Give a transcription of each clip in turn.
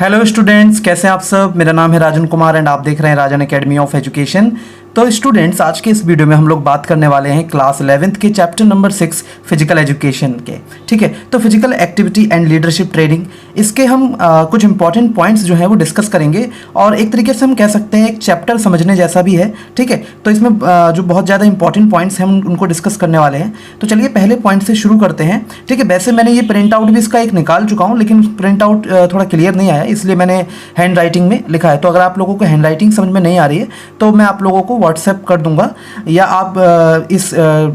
Hello students, कैसे हैं आप सब। मेरा नाम है राजन कुमार एंड आप देख रहे हैं राजन एकेडमी ऑफ एजुकेशन। तो स्टूडेंट्स, आज के इस वीडियो में हम लोग बात करने वाले हैं क्लास 11th के चैप्टर नंबर 6 फिजिकल एजुकेशन के। ठीक है, तो physical activity and leadership training, इसके हम कुछ इंपॉर्टेंट पॉइंट्स जो हैं वो डिस्कस करेंगे और एक तरीके से हम कह सकते हैं एक चैप्टर समझने जैसा भी है। ठीक है, तो इसमें जो बहुत ज़्यादा इंपॉर्टेंट पॉइंट्स हैं हम उनको डिस्कस करने वाले हैं। तो चलिए पहले पॉइंट से शुरू करते हैं। ठीक है, वैसे मैंने ये प्रिंट आउट भी इसका एक निकाल चुका हूँ, लेकिन प्रिंट आउट थोड़ा क्लियर नहीं आया, इसलिए मैंने हैंड राइटिंग में लिखा है। तो अगर आप लोगों को हैंड राइटिंग समझ में नहीं आ रही है तो मैं आप लोगों को व्हाट्सएप कर दूंगा, या आप इस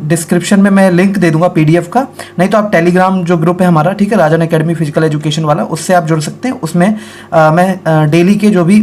डिस्क्रिप्शन में मैं लिंक दे दूंगा पीडीएफ का। नहीं तो आप टेलीग्राम जो ग्रुप है हमारा, ठीक है, राजन एकेडमी फिजिकल एजुकेशन वाला, उससे आप जुड़ सकते हैं। उसमें मैं डेली के जो भी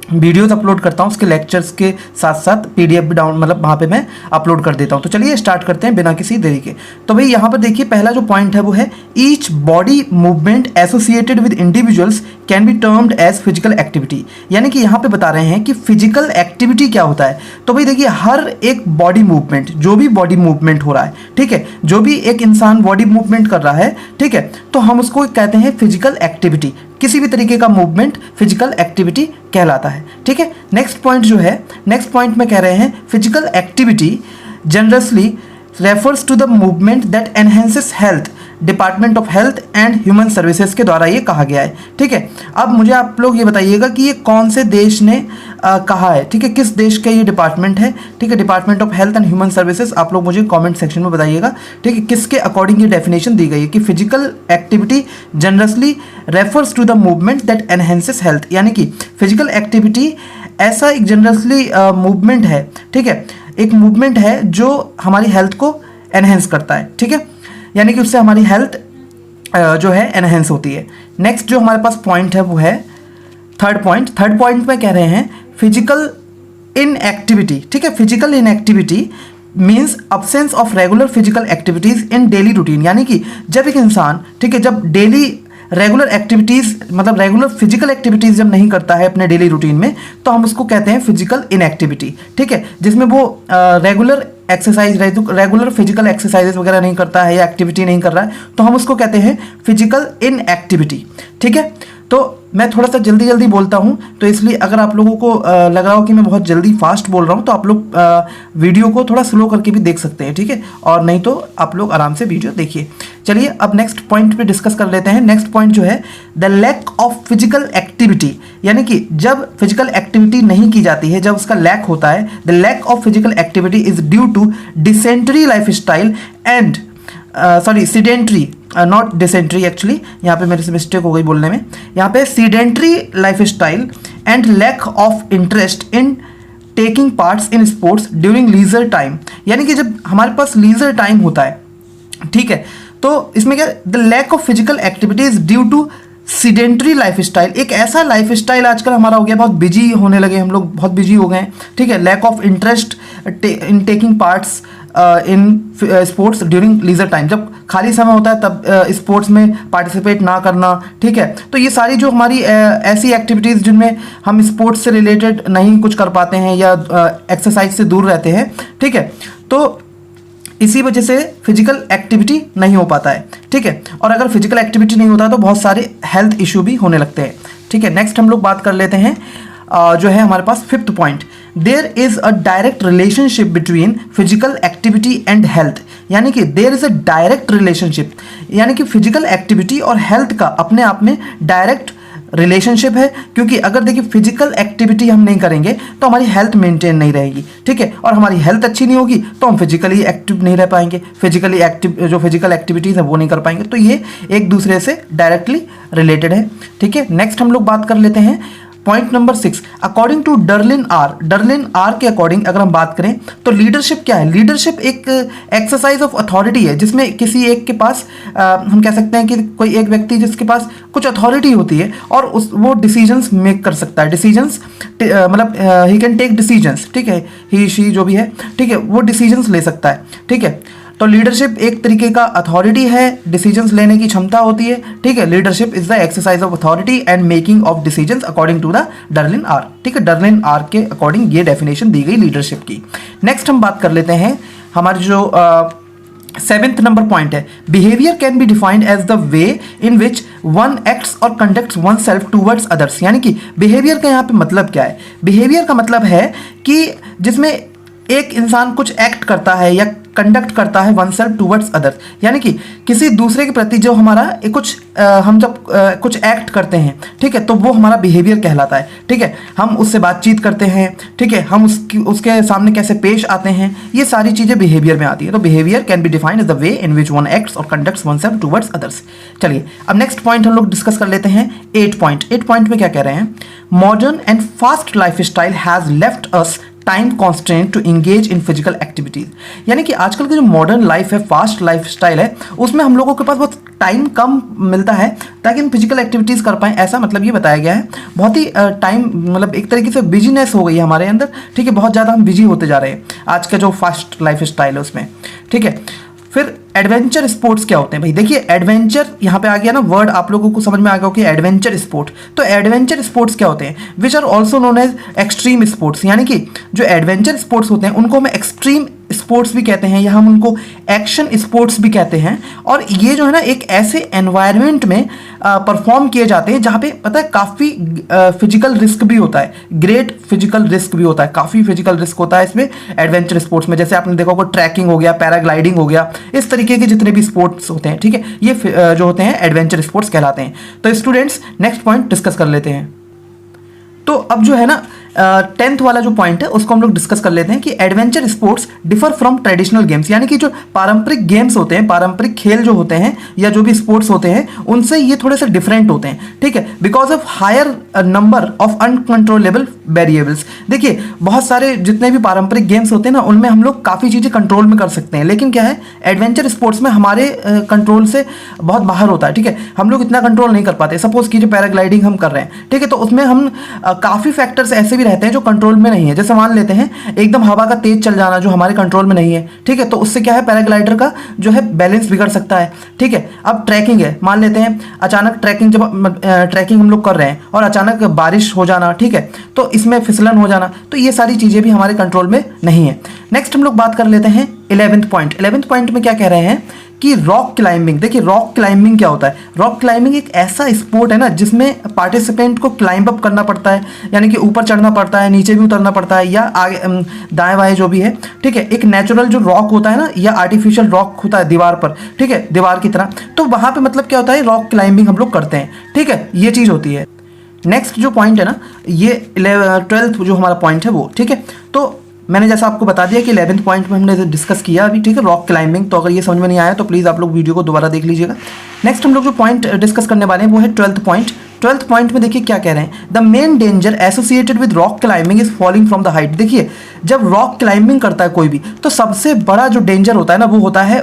वीडियोस अपलोड करता हूँ उसके लेक्चर्स के साथ साथ पीडीएफ भी डाउन वहाँ पे मैं अपलोड कर देता हूँ। तो चलिए स्टार्ट करते हैं बिना किसी देरी के। तो भाई यहाँ पर देखिए, पहला जो पॉइंट है वो है each body movement associated with individuals can be termed as physical activity. यानी कि यहाँ पे बता रहे हैं कि फिजिकल एक्टिविटी क्या होता है। तो भाई देखिए, हर एक बॉडी मूवमेंट, जो भी बॉडी मूवमेंट हो रहा है, ठीक है, जो भी एक इंसान बॉडी मूवमेंट कर रहा है, ठीक है, तो हम उसको कहते हैं फिजिकल एक्टिविटी। किसी भी तरीके का मूवमेंट फिजिकल एक्टिविटी कहलाता है। ठीक है, नेक्स्ट पॉइंट जो है, नेक्स्ट पॉइंट में कह रहे हैं physical activity generally refers to the movement that enhances health, department of health and human services के द्वारा ये कहा गया है। ठीक है, अब मुझे आप लोग ये बताइएगा कि ये कौन से देश ने कहा है। ठीक है, किस देश का ये डिपार्टमेंट है। ठीक है, department of health and human services, आप लोग मुझे कमेंट सेक्शन में बताइएगा। ठीक है, किसके अकॉर्डिंग ये डेफिनेशन दी गई है कि physical activity generally refers to the movement that enhances health. यानी कि फिजिकल एक्टिविटी ऐसा एक जनरली मूवमेंट है, ठीक है, एक मूवमेंट है जो हमारी हेल्थ को एनहेंस करता है। ठीक है, यानी कि उससे हमारी हेल्थ जो है एनहेंस होती है। नेक्स्ट जो हमारे पास पॉइंट है वो है थर्ड पॉइंट। थर्ड पॉइंट में कह रहे हैं फिजिकल इनएक्टिविटी। ठीक है, physical inactivity means absence of regular physical activities in daily routine. यानी कि जब एक इंसान, ठीक है, जब डेली रेगुलर एक्टिविटीज़ मतलब रेगुलर फिजिकल एक्टिविटीज़ जब नहीं करता है अपने डेली रूटीन में, तो हम उसको कहते हैं फिजिकल इनएक्टिविटी। ठीक है, जिसमें वो regular exercise, regular physical exercises वगैरह नहीं करता है या एक्टिविटी नहीं कर रहा है, तो हम उसको कहते हैं फिजिकल इनएक्टिविटी। ठीक है, तो मैं थोड़ा सा जल्दी जल्दी बोलता हूँ, तो इसलिए अगर आप लोगों को लग रहा हो कि मैं बहुत जल्दी फास्ट बोल रहा हूँ तो आप लोग वीडियो को थोड़ा स्लो करके भी देख सकते हैं। ठीक है, और नहीं तो आप लोग आराम से वीडियो देखिए। चलिए अब नेक्स्ट पॉइंट पे डिस्कस कर लेते हैं। नेक्स्ट पॉइंट जो है the lack of physical activity. यानी कि जब फिजिकल एक्टिविटी नहीं की जाती है, जब उसका लैक होता है, the lack of physical activity is due to dysentery life style and sedentary, not dysentery actually, यहाँ पे मेरे से मिस्टेक हो गई बोलने में, यहाँ पे sedentary life style and lack of interest in taking parts in sports during leisure time. यानी कि जब हमारे पास लीजर टाइम होता है, ठीक है, तो इसमें क्या, the lack of physical activity is due to sedentary life style. एक ऐसा लाइफ स्टाइल आजकल हमारा हो गया, बहुत बिजी होने लगे हम लोग, बहुत बिजी हो गए हैं। ठीक है, lack of interest in taking parts in sports during leisure time, जब खाली समय होता है तब स्पोर्ट्स में पार्टिसिपेट ना करना। ठीक है, तो ये सारी जो हमारी ऐसी एक्टिविटीज़ जिनमें हम स्पोर्ट्स से रिलेटेड नहीं कुछ कर पाते हैं या एक्सरसाइज से दूर रहते हैं, ठीक है, तो इसी वजह से फिजिकल एक्टिविटी नहीं हो पाता है। ठीक है, और अगर फिजिकल एक्टिविटी नहीं होता तो बहुत सारे हेल्थ इशू भी होने लगते हैं। ठीक है, नेक्स्ट हम लोग बात कर लेते हैं जो है हमारे पास fifth point, there is a direct relationship between physical activity and health. यानी कि there is a direct relationship, यानी कि फिजिकल एक्टिविटी और हेल्थ का अपने आप में डायरेक्ट रिलेशनशिप है। क्योंकि अगर देखिए फिजिकल एक्टिविटी हम नहीं करेंगे तो हमारी हेल्थ मेंटेन नहीं रहेगी। ठीक है, और हमारी हेल्थ अच्छी नहीं होगी तो हम फिजिकली एक्टिव नहीं रह पाएंगे, फिजिकली एक्टिव जो फिजिकल एक्टिविटीज़ है वो नहीं कर पाएंगे। तो ये एक दूसरे से डायरेक्टली रिलेटेड है। ठीक है, नेक्स्ट हम लोग बात कर लेते हैं point number 6, according to Durlin R. Durlin R के अकॉर्डिंग अगर हम बात करें तो लीडरशिप क्या है। लीडरशिप एक एक्सरसाइज ऑफ अथॉरिटी है, जिसमें किसी एक के पास हम कह सकते हैं कि कोई एक व्यक्ति जिसके पास कुछ अथॉरिटी होती है और वो डिसीजंस मेक कर सकता है। डिसीजंस मतलब ही कैन टेक डिसीजंस। ठीक है, ही शी जो भी है, ठीक है, वो डिसीजंस ले सकता है। ठीक है, तो लीडरशिप एक तरीके का अथॉरिटी है, डिसीजंस लेने की क्षमता होती है। ठीक है, leadership is the exercise of authority and making of decisions according to the Durlin R. ठीक है, डर्लिन आर के अकॉर्डिंग ये डेफिनेशन दी गई लीडरशिप की। नेक्स्ट हम बात कर लेते हैं हमारे जो सेवेंथ नंबर पॉइंट है, behaviour can be defined as the way in which one acts और conducts oneself towards others. यानी कि बिहेवियर का यहाँ पे मतलब क्या है? बिहेवियर का मतलब है कि जिसमें एक इंसान कुछ एक्ट करता है या कंडक्ट करता है वन सेल्फ टूवर्ड्स अदर्स, यानी कि किसी दूसरे के प्रति जो हमारा हम जब कुछ एक्ट करते हैं, ठीक है, तो वो हमारा बिहेवियर कहलाता है। ठीक है, हम उससे बातचीत करते हैं, ठीक है, हम उसके सामने कैसे पेश आते हैं, ये सारी चीज़ें बिहेवियर में आती है। तो behaviour can be defined as the way in which one acts और conducts oneself towards others. चलिए अब नेक्स्ट पॉइंट हम लोग डिस्कस कर लेते हैं, 8 पॉइंट। 8 पॉइंट में क्या कह रहे हैं? Modern and fast life style has left us time constant to engage in physical activities. यानी कि आजकल की जो मॉडर्न लाइफ है, फास्ट लाइफ स्टाइल है, उसमें हम लोगों के पास बहुत टाइम कम मिलता है ताकि हम फिजिकल एक्टिविटीज़ कर पाएँ। ऐसा मतलब ये बताया गया है। बहुत ही टाइम मतलब एक तरीके से बिजीनेस हो गई है हमारे अंदर। ठीक है, बहुत ज़्यादा हम बिजी होते जा रहे हैं आज का जो फास्ट लाइफ स्टाइल है उसमें। ठीक है, फिर एडवेंचर स्पोर्ट्स क्या होते हैं भाई? देखिए एडवेंचर यहाँ पे आ गया ना वर्ड, आप लोगों को समझ में आ गया कि एडवेंचर स्पोर्ट। तो एडवेंचर स्पोर्ट्स क्या होते हैं? Which are also known as extreme sports. यानी कि जो एडवेंचर स्पोर्ट्स होते हैं उनको हम एक्सट्रीम स्पोर्ट्स भी कहते हैं या हम उनको एक्शन स्पोर्ट्स भी कहते हैं। और ये जो है ना एक ऐसे एनवायरनमेंट में परफॉर्म किए जाते हैं जहाँ पे पता है काफ़ी फिजिकल रिस्क भी होता है, ग्रेट फिजिकल रिस्क भी होता है, काफ़ी फिजिकल रिस्क होता है इसमें एडवेंचर स्पोर्ट्स में। जैसे आपने देखा होगा ट्रैकिंग हो गया, पैराग्लाइडिंग हो गया, इस तरीके के जितने भी स्पोर्ट्स होते हैं, ठीक है, ये जो होते हैं एडवेंचर स्पोर्ट्स कहलाते हैं। तो स्टूडेंट्स नेक्स्ट पॉइंट डिस्कस कर लेते हैं। तो अब जो है ना 10th वाला जो पॉइंट है उसको हम लोग डिस्कस कर लेते हैं कि adventure sports differ from traditional games. यानी कि जो पारंपरिक गेम्स होते हैं, पारंपरिक खेल जो होते हैं या जो भी स्पोर्ट्स होते हैं, उनसे ये थोड़े से डिफरेंट होते हैं। ठीक है, because of higher number of uncontrollable variables. देखिए बहुत सारे जितने भी पारंपरिक गेम्स होते हैं ना उनमें हम लोग काफ़ी चीज़ें कंट्रोल में कर सकते हैं, लेकिन क्या है एडवेंचर स्पोर्ट्स में हमारे कंट्रोल से बहुत बाहर होता है। ठीक है, हम लोग इतना कंट्रोल नहीं कर पाते। सपोज कीजिए पैराग्लाइडिंग हम कर रहे हैं, ठीक है, तो उसमें हम काफ़ी फैक्टर्स ऐसे भी रहते हैं जो कंट्रोल में नहीं है। जैसे मान लेते हैं एकदम हवा का तेज चल जाना जो हमारे कंट्रोल में नहीं है, ठीक है, तो उससे क्या है पैराग्लाइडर का जो है बैलेंस बिगड़ सकता है। ठीक है, अब ट्रैकिंग है, मान लेते हैं अचानक ट्रैकिंग हम लोग कर रहे हैं और अचानक बारिश हो जाना, ठीक है, तो इसमें फिसलन हो जाना, तो ये सारी चीज़ें भी हमारे कंट्रोल में नहीं है। नेक्स्ट हम लोग बात कर लेते हैं 11th पॉइंट। 11th पॉइंट में क्या कह रहे हैं कि रॉक क्लाइंबिंग। देखिए रॉक क्लाइंबिंग क्या होता है? रॉक क्लाइंबिंग एक ऐसा स्पोर्ट है ना जिसमें पार्टिसिपेंट को क्लाइंब अप करना पड़ता है, यानी कि ऊपर चढ़ना पड़ता है, नीचे भी उतरना पड़ता है, या आगे दाएं बाएं जो भी है। ठीक है, एक नेचुरल जो रॉक होता है ना या आर्टिफिशियल रॉक होता है दीवार पर, ठीक है, दीवार की तरह, तो वहाँ पे मतलब क्या होता है रॉक क्लाइंबिंग हम लोग करते हैं। ठीक है, ये चीज़ होती है। नेक्स्ट जो पॉइंट है ना ये 12th जो हमारा पॉइंट है वो, ठीक है, तो मैंने जैसा आपको बता दिया कि 11th पॉइंट में हमने डिस्कस किया अभी, ठीक है, रॉक क्लाइंबिंग। तो अगर ये समझ में नहीं आया तो प्लीज़ आप लोग वीडियो को दोबारा देख लीजिएगा। नेक्स्ट हम लोग जो पॉइंट डिस्कस करने वाले हैं वो है 12th पॉइंट। 12th पॉइंट में देखिए क्या कह रहे हैं, the main danger associated with rock climbing is falling from the height. देखिए जब रॉक क्लाइंबिंग करता है कोई भी तो सबसे बड़ा जो डेंजर होता है ना वो होता है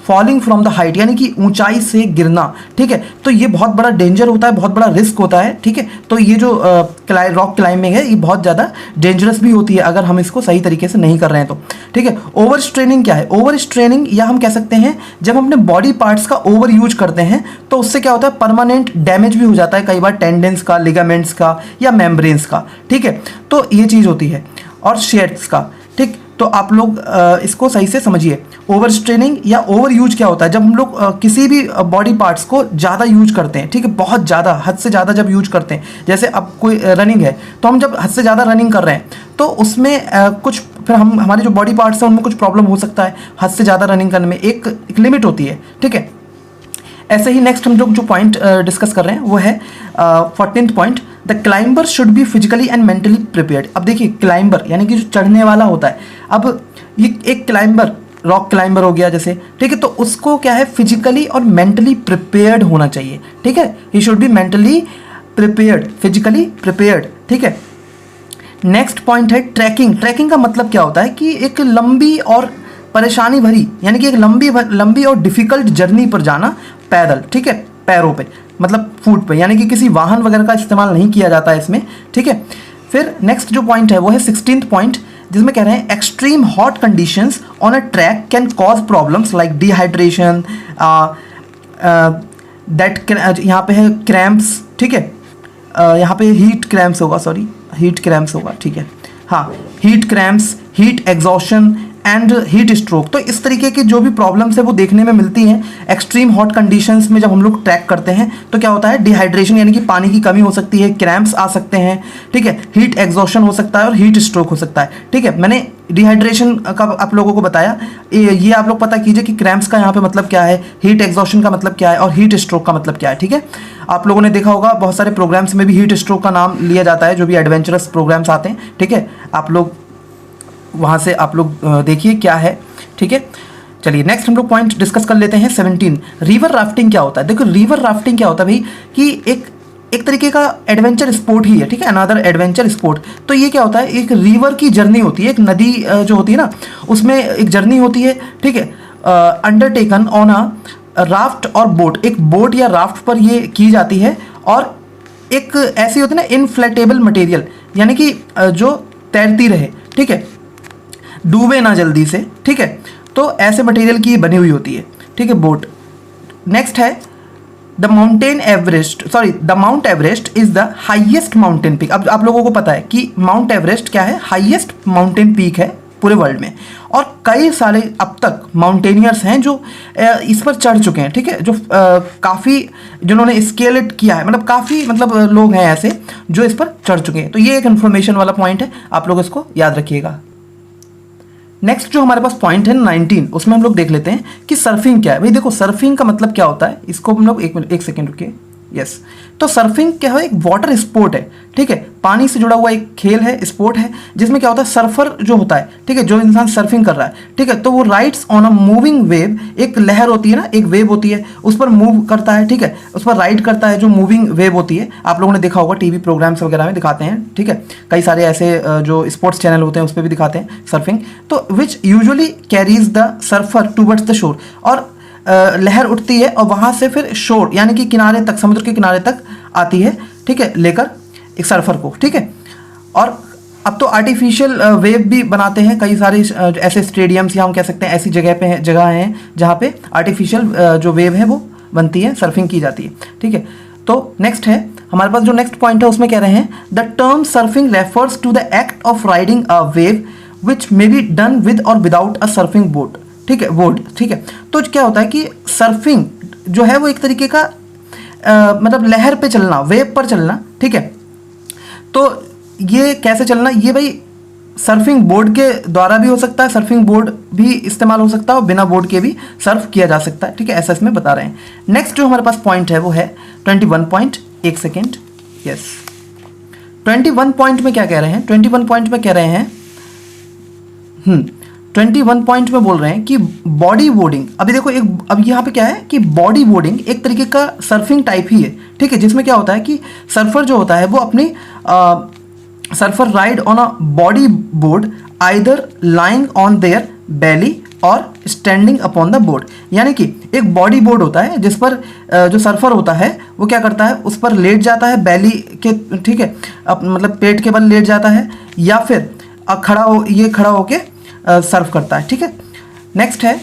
फॉलिंग फ्रॉम द हाइट, यानी कि ऊंचाई से गिरना। ठीक है, तो ये बहुत बड़ा डेंजर होता है, बहुत बड़ा रिस्क होता है। ठीक है, तो ये जो रॉक क्लाइंबिंग है ये बहुत ज़्यादा डेंजरस भी होती है अगर हम इसको सही तरीके से नहीं कर रहे हैं तो। ठीक है, ओवर स्ट्रेनिंग क्या है? ओवर स्ट्रेनिंग या हम कह सकते हैं जब हम अपने बॉडी पार्ट्स का ओवर यूज करते हैं तो उससे क्या होता है परमानेंट डैमेज भी हो जाता है कई बार, टेंडेंस का, लिगामेंट्स का या मेम्ब्रेन्स का। ठीक है, तो ये चीज़ होती है, और शेयर्स का। ठीक, तो आप लोग इसको सही से समझिए। ओवर स्ट्रेनिंग या ओवर यूज क्या होता है? जब हम लोग किसी भी बॉडी पार्ट्स को ज़्यादा यूज करते हैं, ठीक है, बहुत ज़्यादा, हद से ज़्यादा जब यूज करते हैं, जैसे अब कोई रनिंग है तो हम जब हद से ज़्यादा रनिंग कर रहे हैं तो उसमें कुछ फिर हमारे जो बॉडी पार्ट्स हैं उनमें कुछ प्रॉब्लम हो सकता है। हद से ज़्यादा रनिंग करने में एक लिमिट होती है। ठीक है, ऐसे ही नेक्स्ट हम लोग जो पॉइंट डिस्कस कर रहे हैं वो है 14th point, the climber should be physically and mentally prepared. अब देखिए क्लाइंबर यानी कि जो चढ़ने वाला होता है, अब ये एक क्लाइंबर रॉक क्लाइंबर हो गया जैसे, ठीक है, तो उसको क्या है फिजिकली और मेंटली प्रिपेयर्ड होना चाहिए। ठीक है, he should be mentally prepared, physically prepared. ठीक है, नेक्स्ट पॉइंट है ट्रैकिंग। ट्रैकिंग का मतलब क्या होता है कि एक लंबी और परेशानी भरी, यानी कि एक लंबी और डिफिकल्ट जर्नी पर जाना पैदल। ठीक है, पैरों पे मतलब फुट पे, यानी कि किसी वाहन वगैरह का इस्तेमाल नहीं किया जाता है इसमें। ठीक है, फिर नेक्स्ट जो पॉइंट है वो है 16th पॉइंट, जिसमें कह रहे हैं extreme hot conditions on a track can cause problems like dehydration, that यहाँ पे है क्रैम्प्स। ठीक है, यहाँ पे हीट क्रैम्प्स होगा, सॉरी हीट क्रैम्प्स होगा। ठीक है, हाँ, heat cramps, heat exhaustion and heat stroke. तो इस तरीके की जो भी प्रॉब्लम्स है वो देखने में मिलती हैं एक्सट्रीम हॉट कंडीशंस में। जब हम लोग ट्रैक करते हैं तो क्या होता है, डिहाइड्रेशन यानी कि पानी की कमी हो सकती है, क्रैम्प्स आ सकते हैं, ठीक है, हीट एग्जॉशन हो सकता है और हीट स्ट्रोक हो सकता है, ठीक है। मैंने डिहाइड्रेशन का आप लोगों को बताया, ये आप लोग पता कीजिए कि क्रैम्प्स का यहाँ पे मतलब क्या है, हीट एग्जॉशन का मतलब क्या है और हीट स्ट्रोक का मतलब क्या है, ठीक है। आप लोगों ने देखा होगा बहुत सारे प्रोग्राम्स में भी हीट स्ट्रोक का नाम लिया जाता है, जो भी एडवेंचरस प्रोग्राम्स आते हैं, ठीक है। आप लोग वहाँ से आप लोग देखिए क्या है, ठीक है। चलिए नेक्स्ट हम लोग पॉइंट डिस्कस कर लेते हैं 17। रिवर राफ्टिंग क्या होता है? देखो रिवर राफ्टिंग क्या होता है भाई, कि एक तरीके का एडवेंचर स्पोर्ट ही है, ठीक है, अनदर एडवेंचर स्पोर्ट। तो ये क्या होता है, एक रिवर की जर्नी होती है, एक नदी जो होती है ना उसमें एक जर्नी होती है, ठीक है, अंडरटेकन ऑन अ राफ्ट और बोट। एक बोट या राफ्ट पर ये की जाती है और एक ऐसी होती है ना इनफ्लेटेबल मटेरियल, यानी कि जो तैरती रहे, ठीक है, डूबे ना जल्दी से, ठीक है। तो ऐसे मटेरियल की बनी हुई होती है, ठीक है, बोट। नेक्स्ट है the mount Everest is the highest mountain peak. अब आप लोगों को पता है कि माउंट एवरेस्ट क्या है, हाईएस्ट माउंटेन पीक है पूरे वर्ल्ड में, और कई सारे अब तक माउंटेनियर्स हैं जो इस पर चढ़ चुके हैं, ठीक है, जो काफ़ी जिन्होंने स्केल इट किया है, मतलब काफ़ी लोग हैं ऐसे जो इस पर चढ़ चुके हैं। तो ये एक इन्फॉर्मेशन वाला पॉइंट है, आप लोग इसको याद रखिएगा। नेक्स्ट जो हमारे पास पॉइंट है 19, उसमें हम लोग देख लेते हैं कि सर्फिंग क्या है। भाई देखो सर्फिंग का मतलब क्या होता है, इसको हम लोग एक सेकेंड रुकिए, यस। तो सर्फिंग क्या है, एक वाटर स्पोर्ट है, ठीक है, पानी से जुड़ा हुआ एक खेल है, स्पोर्ट है, जिसमें क्या होता है, सर्फर जो होता है, ठीक है, जो इंसान सर्फिंग कर रहा है, ठीक है, तो वो rides on a moving wave. एक लहर होती है ना, एक वेव होती है, उस पर मूव करता है, ठीक है, उस पर राइड करता है, जो मूविंग वेव होती है। आप लोगों ने देखा होगा टीवी प्रोग्राम्स वगैरह में दिखाते हैं, ठीक है, कई सारे ऐसे जो स्पोर्ट्स चैनल होते हैं उस पर भी दिखाते हैं सर्फिंग। तो विच usually carries the surfer towards the shore, और लहर उठती है और वहाँ से फिर शोर यानी कि किनारे तक, समुद्र के किनारे तक आती है, ठीक है, लेकर एक सर्फर को, ठीक है। और अब तो आर्टिफिशियल वेव भी बनाते हैं कई सारे ऐसे स्टेडियम्स, या हम कह सकते हैं ऐसी जगह हैं जहाँ पे आर्टिफिशियल जो वेव है वो बनती है, सर्फिंग की जाती है, ठीक है। तो नेक्स्ट है हमारे पास जो नेक्स्ट पॉइंट है, उसमें कह रहे हैं the term surfing refers to the act of riding a wave which may be done with or without a surfing boat, ठीक है, बोर्ड, ठीक है। तो क्या होता है कि सर्फिंग जो है वो एक तरीके का लहर पे चलना, वेव पर चलना, ठीक है। तो ये कैसे चलना, ये भाई सर्फिंग बोर्ड के द्वारा भी हो सकता है, सर्फिंग बोर्ड भी इस्तेमाल हो सकता है और बिना बोर्ड के भी सर्फ किया जा सकता है, ठीक है, ऐसा इसमें बता रहे हैं। नेक्स्ट जो हमारे पास पॉइंट है वो है 21 पॉइंट, एक सेकेंड, यस। 21 पॉइंट में क्या कह रहे हैं, 21 पॉइंट में कह रहे हैं 21 पॉइंट में बोल रहे हैं कि बॉडी बोर्डिंग। अभी देखो अब यहाँ पे क्या है कि बॉडी बोर्डिंग एक तरीके का सर्फिंग टाइप ही है, ठीक है, जिसमें क्या होता है कि सर्फर जो होता है वो अपनी surfer ride on a body board either lying on their belly और स्टैंडिंग अपॉन द बोर्ड। यानी कि एक बॉडी बोर्ड होता है जिस पर जो सर्फर होता है वो क्या करता है, उस पर लेट जाता है बेली के, ठीक है, पेट के बल लेट जाता है, या फिर खड़ा होके सर्व करता है, ठीक है। नेक्स्ट है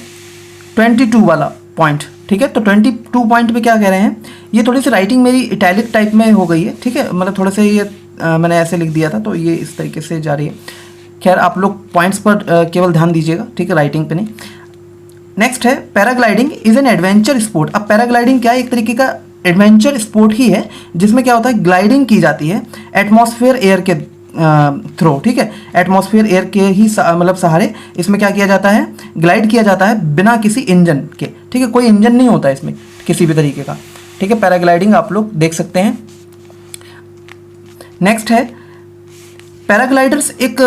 22 वाला पॉइंट, ठीक है। तो 22 पॉइंट में क्या कह रहे हैं, ये थोड़ी सी राइटिंग मेरी इटैलिक टाइप में हो गई है, ठीक है, थोड़े से ये मैंने ऐसे लिख दिया था तो ये इस तरीके से जा रही है। खैर आप लोग पॉइंट्स पर केवल ध्यान दीजिएगा, ठीक है, राइटिंग पे नहीं। नेक्स्ट है paragliding is an adventure sport. अब पैराग्लाइडिंग क्या है, एक तरीके का एडवेंचर स्पोर्ट ही है जिसमें क्या होता है, ग्लाइडिंग की जाती है एटमॉस्फेयर एयर के थ्रो, ठीक है, एटमॉस्फेयर एयर के ही सहारे इसमें क्या किया जाता है, ग्लाइड किया जाता है बिना किसी इंजन के, ठीक है, कोई इंजन नहीं होता है इसमें किसी भी तरीके का, ठीक है। पैराग्लाइडिंग आप लोग देख सकते हैं। नेक्स्ट है पैराग्लाइडर्स एक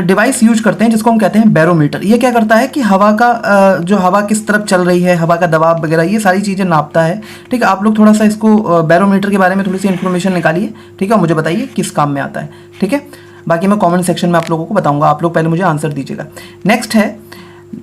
डिवाइस यूज करते हैं जिसको हम कहते हैं बैरोमीटर। ये क्या करता है कि हवा का जो हवा किस तरफ चल रही है, हवा का दबाव वगैरह, ये सारी चीज़ें नापता है, ठीक है। आप लोग थोड़ा सा इसको बैरोमीटर के बारे में थोड़ी सी इन्फॉर्मेशन निकालिए, ठीक है, मुझे बताइए किस काम में आता है, ठीक है। बाकी मैं कमेंट सेक्शन में आप लोगों को बताऊंगा, आप लोग पहले मुझे आंसर दीजिएगा। नेक्स्ट है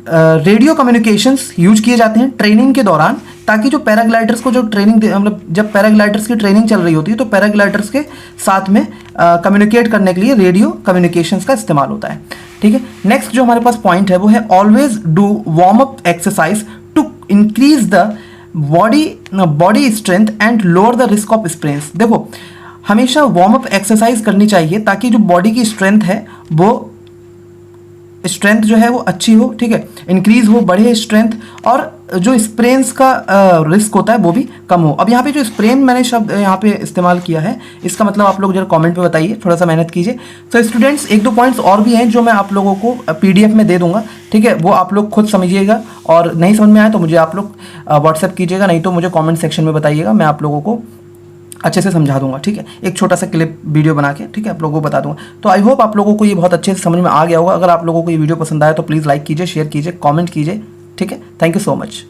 रेडियो कम्युनिकेशंस यूज किए जाते हैं ट्रेनिंग के दौरान, ताकि जो पैराग्लाइडर्स को जो ट्रेनिंग जब पैराग्लाइडर्स की ट्रेनिंग चल रही होती है तो पैराग्लाइडर्स के साथ में कम्युनिकेट करने के लिए रेडियो कम्युनिकेशंस का इस्तेमाल होता है, ठीक है। नेक्स्ट जो हमारे पास पॉइंट है वो है always do warm up exercise to increase the body strength and lower the risk of sprains. देखो हमेशा वार्म अप एक्सरसाइज करनी चाहिए ताकि जो बॉडी की स्ट्रेंथ है वो स्ट्रेंथ जो है वो अच्छी हो, ठीक है, इंक्रीज हो, बढ़े स्ट्रेंथ, और जो स्प्रेन्स का रिस्क होता है वो भी कम हो। अब यहाँ पे जो स्प्रेन मैंने शब्द यहाँ पे इस्तेमाल किया है, इसका मतलब आप लोग जरा कमेंट पे बताइए, थोड़ा सा मेहनत कीजिए। तो स्टूडेंट्स एक दो पॉइंट्स और भी हैं जो मैं आप लोगों को पीडीएफ में दे दूंगा, ठीक है, वो आप लोग खुद समझिएगा, और नहीं समझ में आए तो मुझे आप लोग व्हाट्सएप कीजिएगा, नहीं तो मुझे कॉमेंट सेक्शन में बताइएगा, मैं आप लोगों को अच्छे से समझा दूंगा, ठीक है, एक छोटा सा क्लिप वीडियो बना के, ठीक है, आप लोगों को बता दूंगा। तो आई होप आप लोगों को ये बहुत अच्छे से समझ में आ गया होगा। अगर आप लोगों को ये वीडियो पसंद आया तो प्लीज़ लाइक कीजिए, शेयर कीजिए, कमेंट कीजिए, ठीक है। Thank you so much.